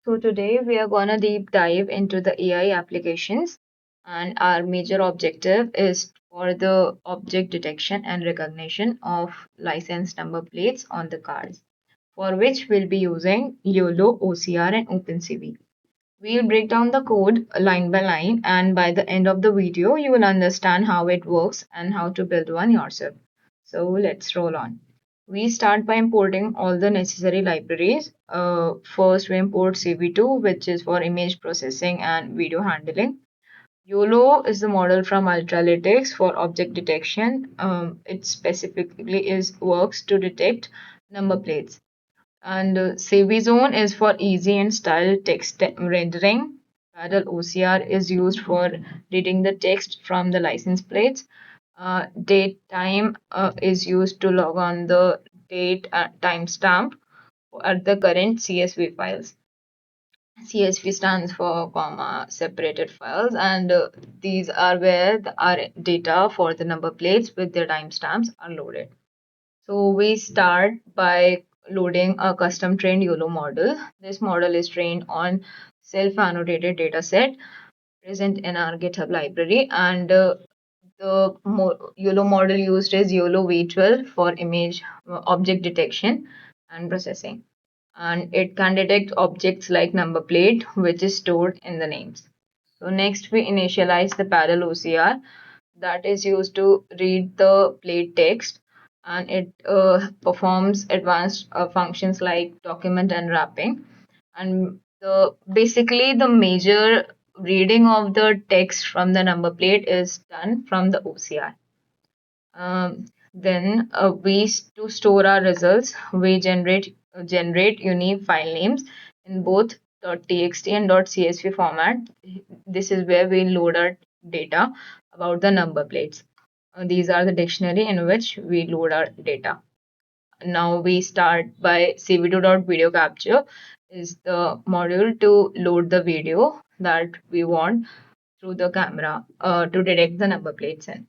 So today we are gonna deep dive into the AI applications, and our major objective is for the object detection and recognition of license number plates on the cars, for which we'll be using YOLO, OCR, and OpenCV. We'll break down the code line by line, and by the end of the video, you will understand how it works and how to build one yourself. So let's roll on. We start by importing all the necessary libraries. First, we import CV2, which is for image processing and video handling. YOLO is the model from Ultralytics for object detection. It specifically is works to detect number plates. And CV Zone is for easy and style text rendering. PaddleOCR is used for reading the text from the license plates. Date time is used to log on the date timestamp at the current CSV files. CSV stands for comma separated files, and these are where our data for the number plates with their timestamps are loaded. So we start by loading a custom trained YOLO model. This model is trained on self-annotated dataset present in our GitHub library, and the YOLO model used is YOLO V12 for image object detection and processing. And it can detect objects like number plate, which is stored in the names. So next we initialize the parallel OCR that is used to read the plate text, and it performs advanced functions like document unwrapping, and basically the major reading of the text from the number plate is done from the OCR. Then to store our results, we generate unique file names in both .txt and .csv format. This is where we load our data about the number plates. These are the dictionary in which we load our data. Now we start by cv2.video capture is the module to load the video that we want through the camera to detect the number plates in.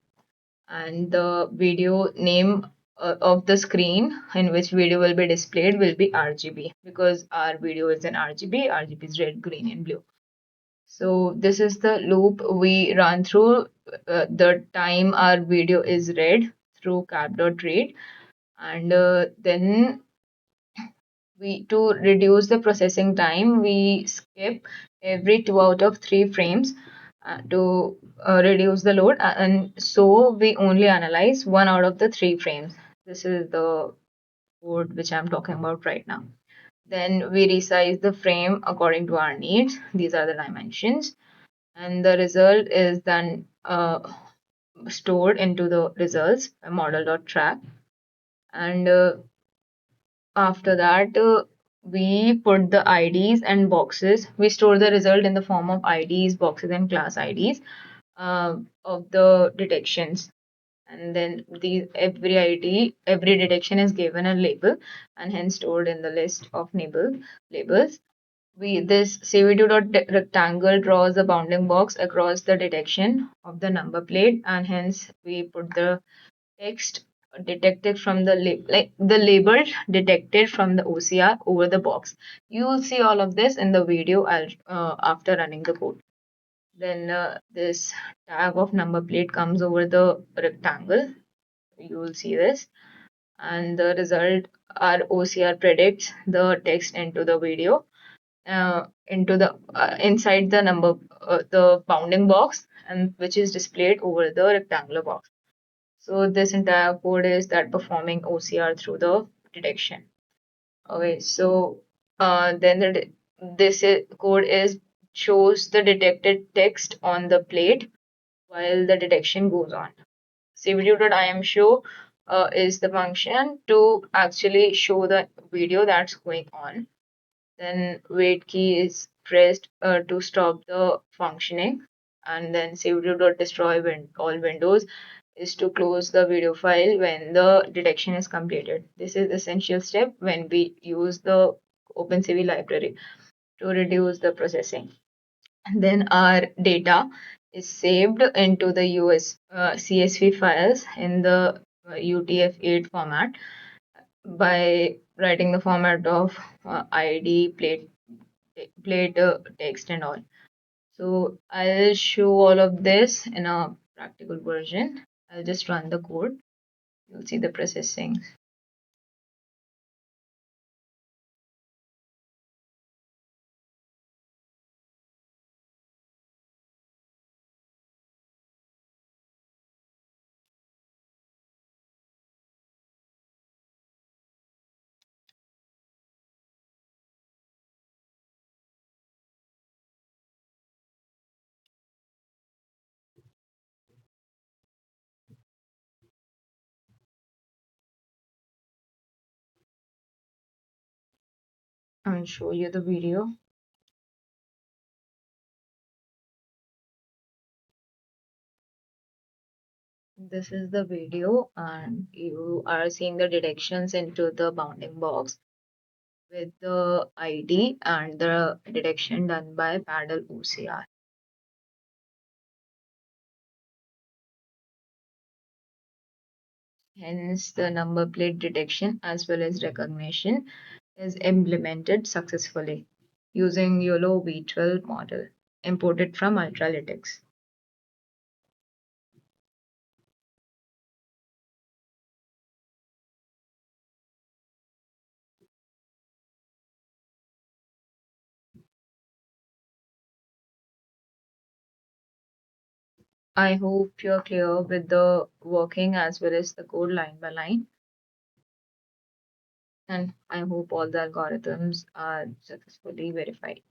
And the video name of the screen in which video will be displayed will be RGB, because our video is in RGB. RGB is red, green, and blue. So this is the loop we run through the time our video is read through cap.read, and then we to reduce the processing time we skip every 2 out of 3 frames to reduce the load, and so we only analyze 1 out of the 3 frames. This is the code which I'm talking about right now. Then we resize the frame according to our needs. These are the dimensions, and the result is then stored into the results model.track. And after that, we put the IDs and boxes. We store the result in the form of IDs, boxes, and class IDs of the detections. And then every ID, every detection is given a label and hence stored in the list of labels. This CV2.rectangle draws a bounding box across the detection of the number plate, and hence we put the text detected from the the label detected from the OCR over the box. You will see all of this in the video after running the code. Then this tag of number plate comes over the rectangle. You will see this, and the result our OCR predicts the text into the video, into the inside the the bounding box, and which is displayed over the rectangular box. So this entire code is that performing OCR through the detection. Okay, so then code is shows the detected text on the plate while the detection goes on. cv2.imshow is the function to actually show the video that's going on. Then wait key is pressed to stop the functioning, and then cv2.destroy all windows is to close the video file when the detection is completed. This is essential step when we use the OpenCV library to reduce the processing. And then our data is saved into the CSV files in the UTF-8 format by writing the format of ID plate plate text and all. So I'll show all of this in a practical version. I'll just run the code. You'll see the processing. I'll show you the video. This is the video, and you are seeing the detections into the bounding box with the ID and the detection done by PaddleOCR. Hence, the number plate detection as well as recognition is implemented successfully using YOLO V12 model imported from Ultralytics. I hope you're clear with the working as well as the code line by line. And I hope all the algorithms are successfully verified.